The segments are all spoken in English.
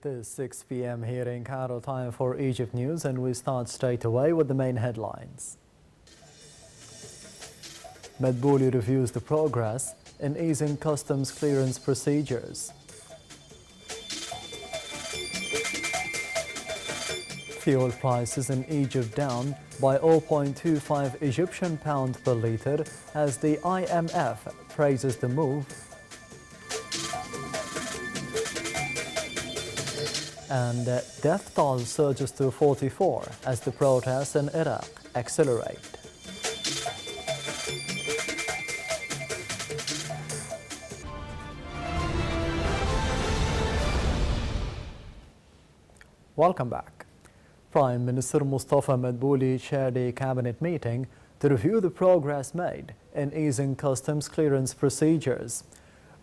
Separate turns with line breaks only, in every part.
It is 6 p.m. here in Cairo, time for Egypt News, and we start straight away with the main headlines. Madbouli reviews the progress in easing customs clearance procedures. Fuel prices in Egypt down by 0.25 Egyptian pound per litre as the IMF praises the move. And death toll surges to 44 as the protests in Iraq accelerate. Welcome back. Prime Minister Mustafa Madbouli chaired a cabinet meeting to review the progress made in easing customs clearance procedures.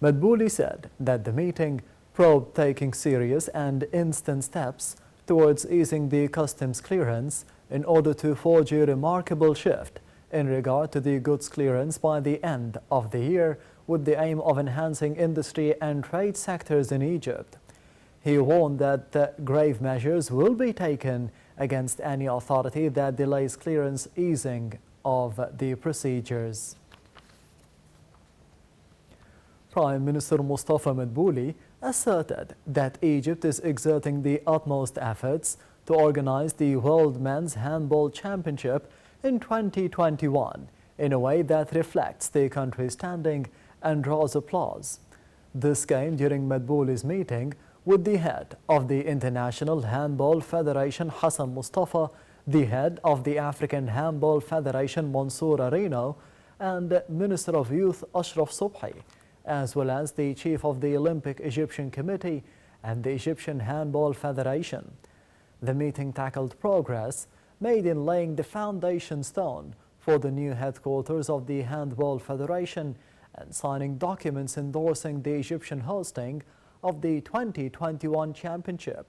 Madbouli said that the meeting probed taking serious and instant steps towards easing the customs clearance in order to forge a remarkable shift in regard to the goods clearance by the end of the year, with the aim of enhancing industry and trade sectors in Egypt. He warned that grave measures will be taken against any authority that delays clearance easing of the procedures. Prime Minister Mustafa Madbouli asserted that Egypt is exerting the utmost efforts to organize the World Men's Handball Championship in 2021 in a way that reflects the country's standing and draws applause. This came during Madbouli's meeting with the head of the International Handball Federation, Hassan Mustafa, the head of the African Handball Federation, Mansour Arino, and Minister of Youth, Ashraf Subhi, as well as the chief of the Olympic Egyptian Committee and the Egyptian Handball Federation. The meeting tackled progress made in laying the foundation stone for the new headquarters of the Handball Federation and signing documents endorsing the Egyptian hosting of the 2021 championship.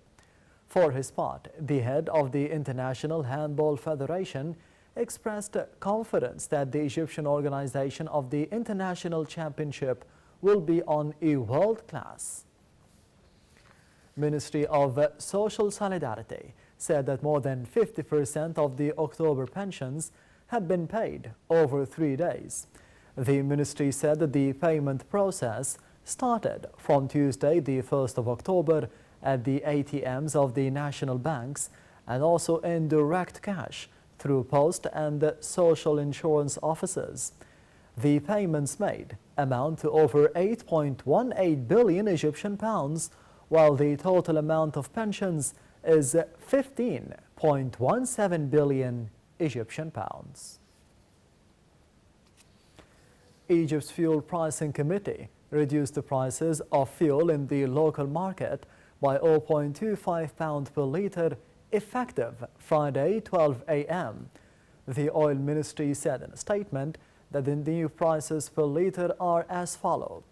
For his part, the head of the International Handball Federation expressed confidence that the Egyptian organization of the international championship will be on a world class. Ministry of Social Solidarity said that more than 50% of the October pensions had been paid over 3 days. The ministry said that the payment process started from Tuesday, the 1st of October, at the ATMs of the national banks and also in direct cash through post and social insurance offices. The payments made amount to over 8.18 billion Egyptian pounds, while the total amount of pensions is 15.17 billion Egyptian pounds. Egypt's Fuel Pricing Committee reduced the prices of fuel in the local market by 0.25 pound per litre effective Friday 12 a.m. The oil ministry said in a statement that the new prices per litre are as follows: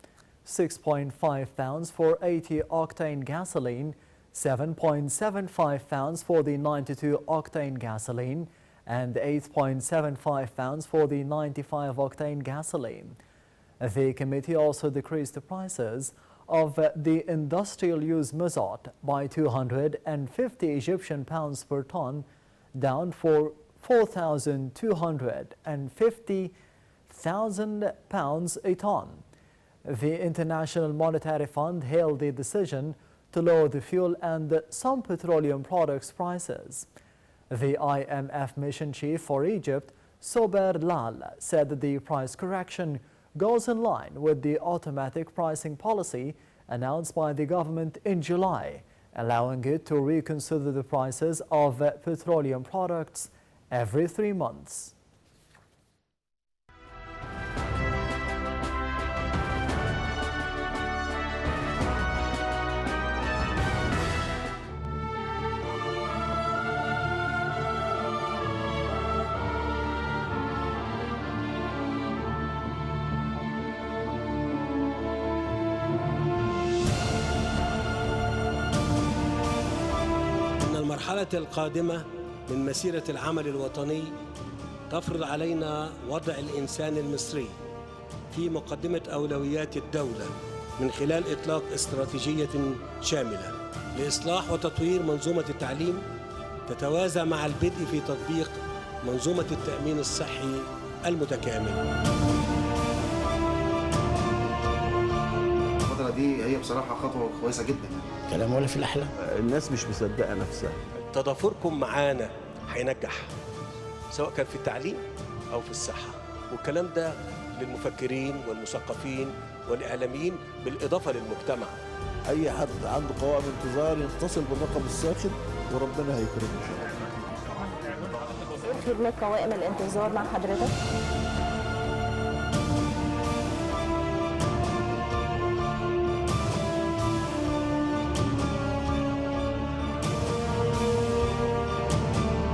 6.5 pounds for 80-octane gasoline, 7.75 pounds for the 92-octane gasoline, and 8.75 pounds for the 95-octane gasoline. The committee also decreased the prices of the industrial use mazut by 250 Egyptian pounds per ton, down for 4,250,000 pounds a ton. The International Monetary Fund hailed the decision to lower the fuel and some petroleum products prices. The IMF mission chief for Egypt, Sober Lal, said that the price correction goes in line with the automatic pricing policy announced by the government in July, allowing it to reconsider the prices of petroleum products every 3 months.
المرحلة القادمة من مسيرة العمل الوطني تفرض علينا وضع الإنسان المصري في مقدمة أولويات الدولة من خلال إطلاق استراتيجية شاملة لإصلاح وتطوير منظومة التعليم تتوازى مع البدء في تطبيق منظومة التأمين الصحي المتكامل.
الفترة دي هي بصراحة خطوة كويسة جدا.
كلام ولا في الأحلام.
الناس مش مصدقة نفسها.
تضافركم معانا هينجح، سواء كان في التعليم أو في الصحة، والكلام ده للمفكرين والمثقفين والإعلاميين بالإضافة للمجتمع.
أي حد عنده قوائم انتظار يتصل بالرقم الساخن وربنا هيكرمه إن شاء الله.
يطلب لك قوائم الانتظار مع حضرتك؟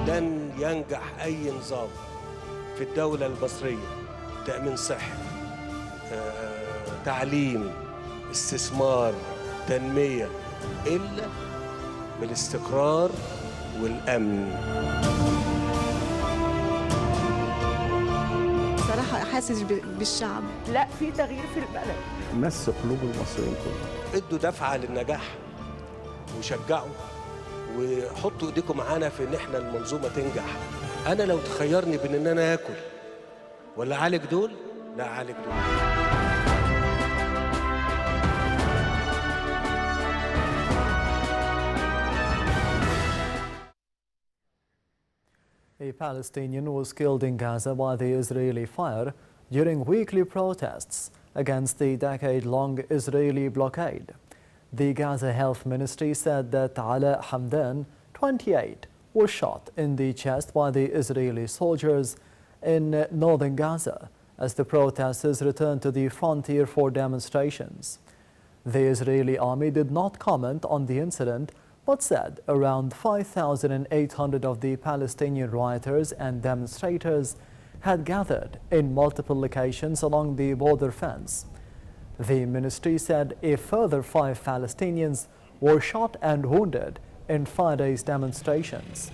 لن ينجح أي نظام في الدولة المصرية، تأمين صحي، تعليم، استثمار، تنمية، إلا بالاستقرار والأمن.
صراحة حاسس بالشعب،
لا في تغيير في البلد.
مس قلوب المصريين كلهم.
ادوا دفعة للنجاح وشجعوا وحطوا ايديكم معانا في ان احنا المنظومة تنجح. انا لو تخيرني بين ان انا اكل ولا اعالج دول، لا اعالج دول.
A Palestinian was killed in Gaza by the Israeli fire during weekly protests against the decade-long Israeli blockade. The Gaza Health Ministry said that Ala Hamdan, 28, was shot in the chest by the Israeli soldiers in northern Gaza as the protesters returned to the frontier for demonstrations. The Israeli army did not comment on the incident, but said around 5,800 of the Palestinian rioters and demonstrators had gathered in multiple locations along the border fence. The ministry said a further 5 Palestinians were shot and wounded in Friday's demonstrations.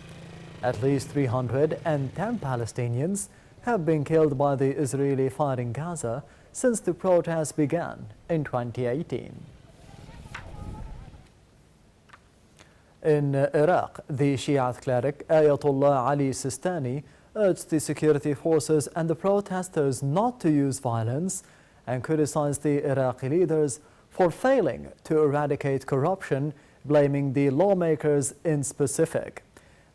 At least 310 Palestinians have been killed by the Israeli fire in Gaza since the protests began in 2018. In Iraq, the Shiite cleric Ayatollah Ali Sistani urged the security forces and the protesters not to use violence and criticized the Iraqi leaders for failing to eradicate corruption, blaming the lawmakers in specific.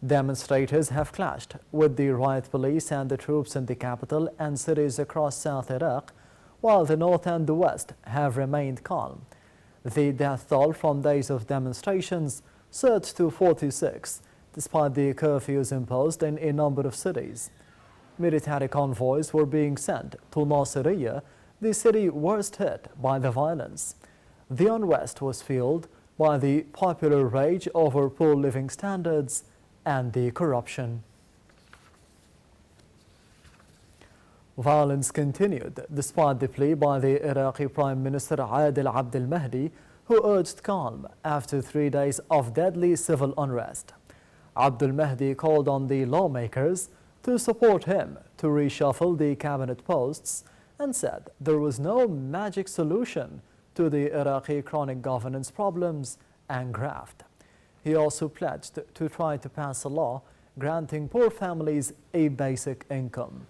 Demonstrators have clashed with the riot police and the troops in the capital and cities across South Iraq, while the north and the west have remained calm. The death toll from days of demonstrations surged to 46, despite the curfews imposed in a number of cities. Military convoys were being sent to Nasiriyah, the city worst hit by the violence. The unrest was fueled by the popular rage over poor living standards and the corruption. Violence continued despite the plea by the Iraqi Prime Minister Adil Abdel Mahdi, who urged calm after 3 days of deadly civil unrest. Abdel Mahdi called on the lawmakers to support him to reshuffle the cabinet posts and said there was no magic solution to the Iraqi chronic governance problems and graft. He also pledged to try to pass a law granting poor families a basic income.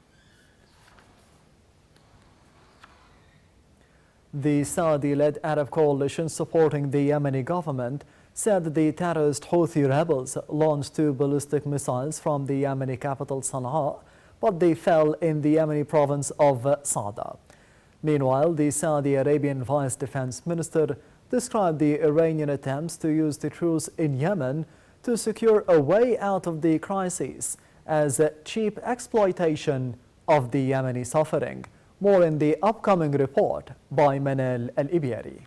The Saudi-led Arab coalition supporting the Yemeni government said the terrorist Houthi rebels launched 2 ballistic missiles from the Yemeni capital Sana'a, but they fell in the Yemeni province of Sada. Meanwhile, the Saudi Arabian Vice Defense Minister described the Iranian attempts to use the truce in Yemen to secure a way out of the crisis as a cheap exploitation of the Yemeni suffering. More in the upcoming report by Manal Al-Ibyari.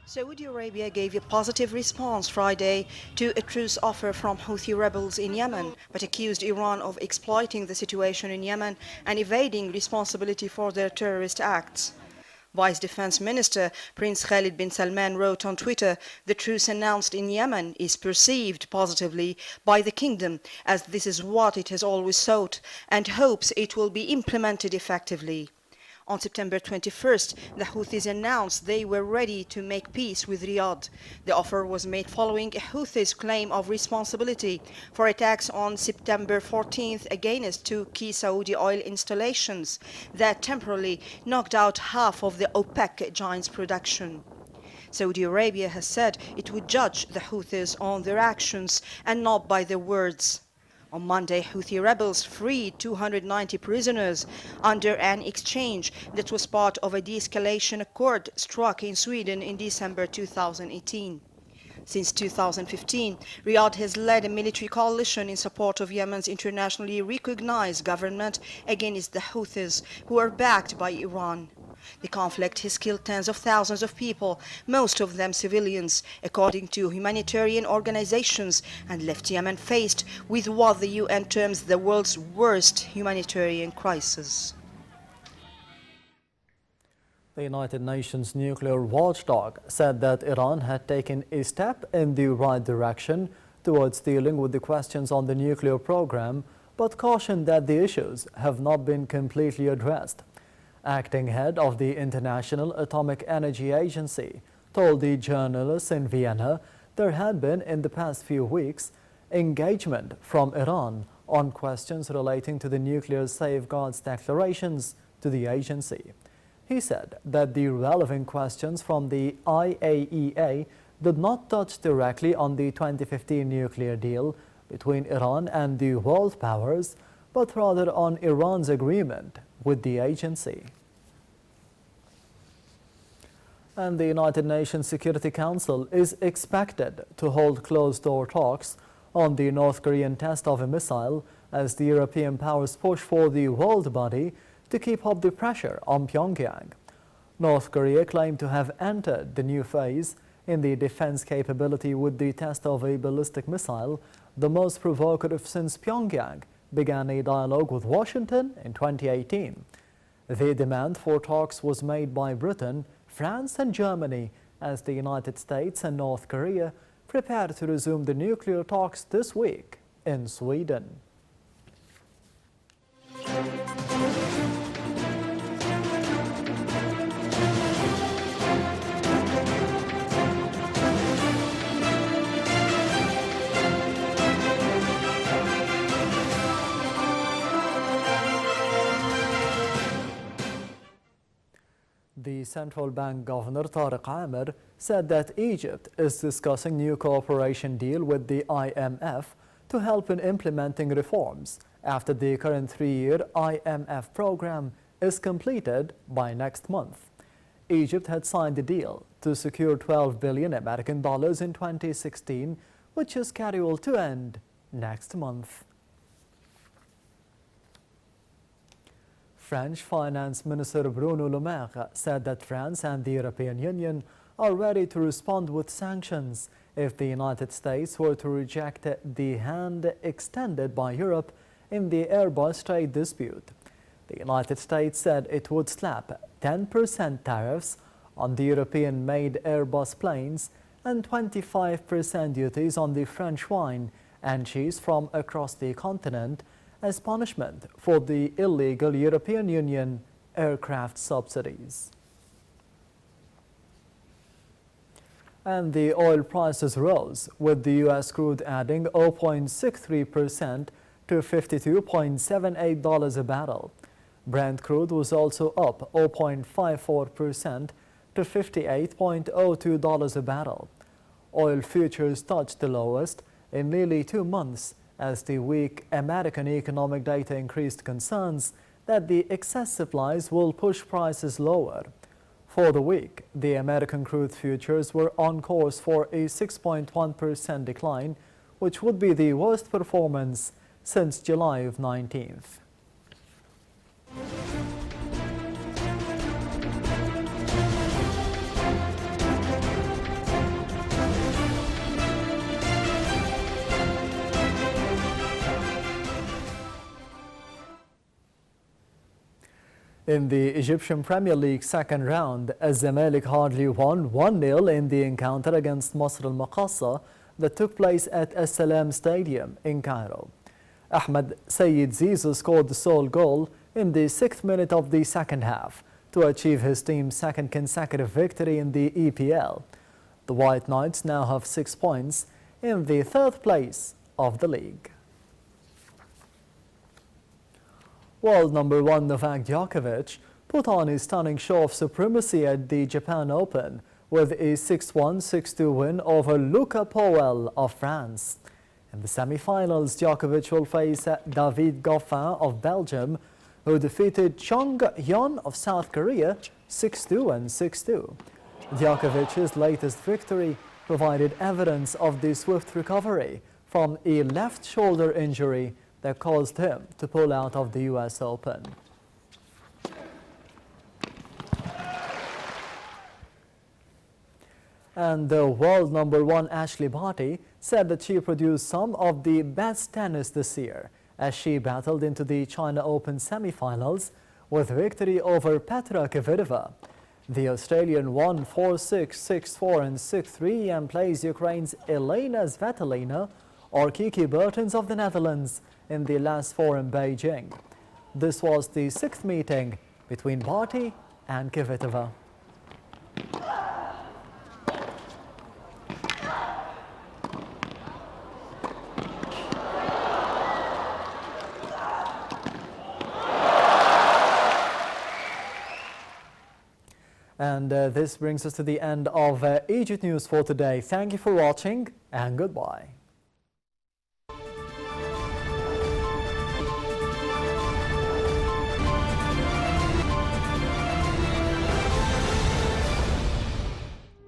Saudi Arabia gave a positive response Friday to a truce offer from Houthi rebels in Yemen, but accused Iran of exploiting the situation in Yemen and evading responsibility for their terrorist acts. Vice Defense Minister Prince Khalid bin Salman wrote on Twitter, the truce announced in Yemen is perceived positively by the kingdom, as this is what it has always sought, and hopes it will be implemented effectively. On September 21st, the Houthis announced they were ready to make peace with Riyadh. The offer was made following Houthis' claim of responsibility for attacks on September 14th against two key Saudi oil installations that temporarily knocked out half of the OPEC giant's production. Saudi Arabia has said it would judge the Houthis on their actions and not by their words. On Monday, Houthi rebels freed 290 prisoners under an exchange that was part of a de-escalation accord struck in Sweden in December 2018. Since 2015, Riyadh has led a military coalition in support of Yemen's internationally recognized government against the Houthis, who are backed by Iran. The conflict has killed tens of thousands of people, most of them civilians, according to humanitarian organizations, and left Yemen faced with what the UN terms the world's worst humanitarian crisis.
The United Nations nuclear watchdog said that Iran had taken a step in the right direction towards dealing with the questions on the nuclear program, but cautioned that the issues have not been completely addressed. Acting head of the International Atomic Energy Agency told the journalists in Vienna there had been in the past few weeks engagement from Iran on questions relating to the nuclear safeguards declarations to the agency. He said that the relevant questions from the IAEA did not touch directly on the 2015 nuclear deal between Iran and the world powers, but rather on Iran's agreement with the agency. And the United Nations Security Council is expected to hold closed-door talks on the North Korean test of a missile as the European powers push for the world body to keep up the pressure on Pyongyang. North Korea claimed to have entered the new phase in the defense capability with the test of a ballistic missile, the most provocative since Pyongyang began a dialogue with Washington in 2018. The demand for talks was made by Britain, France and Germany as the United States and North Korea prepare to resume the nuclear talks this week in Sweden. The central bank governor Tariq Amir said that Egypt is discussing new cooperation deal with the IMF to help in implementing reforms after the current 3-year IMF program is completed by next month. Egypt had signed a deal to secure $12 billion American dollars in 2016, which is scheduled to end next month. French Finance Minister Bruno Le Maire said that France and the European Union are ready to respond with sanctions if the United States were to reject the hand extended by Europe in the Airbus trade dispute. The United States said it would slap 10% tariffs on the European-made Airbus planes and 25% duties on the French wine and cheese from across the continent as punishment for the illegal European Union aircraft subsidies. And the oil prices rose, with the U.S. crude adding 0.63% to $52.78 a barrel. Brent crude was also up 0.54% to $58.02 a barrel. Oil futures touched the lowest in nearly 2 months as the weak American economic data increased concerns that the excess supplies will push prices lower. For the week, the American crude futures were on course for a 6.1% decline, which would be the worst performance since July of 19th. In the Egyptian Premier League second round, Az-Zamalek hardly won 1-0 in the encounter against Masr al-Maqassa that took place at As-Salam Stadium in Cairo. Ahmed Sayed Zizou scored the sole goal in the 6th minute of the second half to achieve his team's second consecutive victory in the EPL. The White Knights now have 6 points in the third place of the league. World number 1 Novak Djokovic put on a stunning show of supremacy at the Japan Open with a 6-1, 6-2 win over Luca Powell of France. In the semi-finals, Djokovic will face David Goffin of Belgium, who defeated Chung Hyun of South Korea 6-2 and 6-2. Djokovic's latest victory provided evidence of the swift recovery from a left shoulder injury that caused him to pull out of the US Open. And the world number 1 Ashley Barty said that she produced some of the best tennis this year as she battled into the China Open semi-finals with victory over Petra Kvitova. The Australian won 4-6, 6-4 and 6-3 and plays Ukraine's Elena Svitolina or Kiki Bertens of the Netherlands in the last 4 in Beijing. This was the 6th meeting between Barty and Kvitova. And this brings us to the end of Egypt News for today. Thank you for watching and goodbye.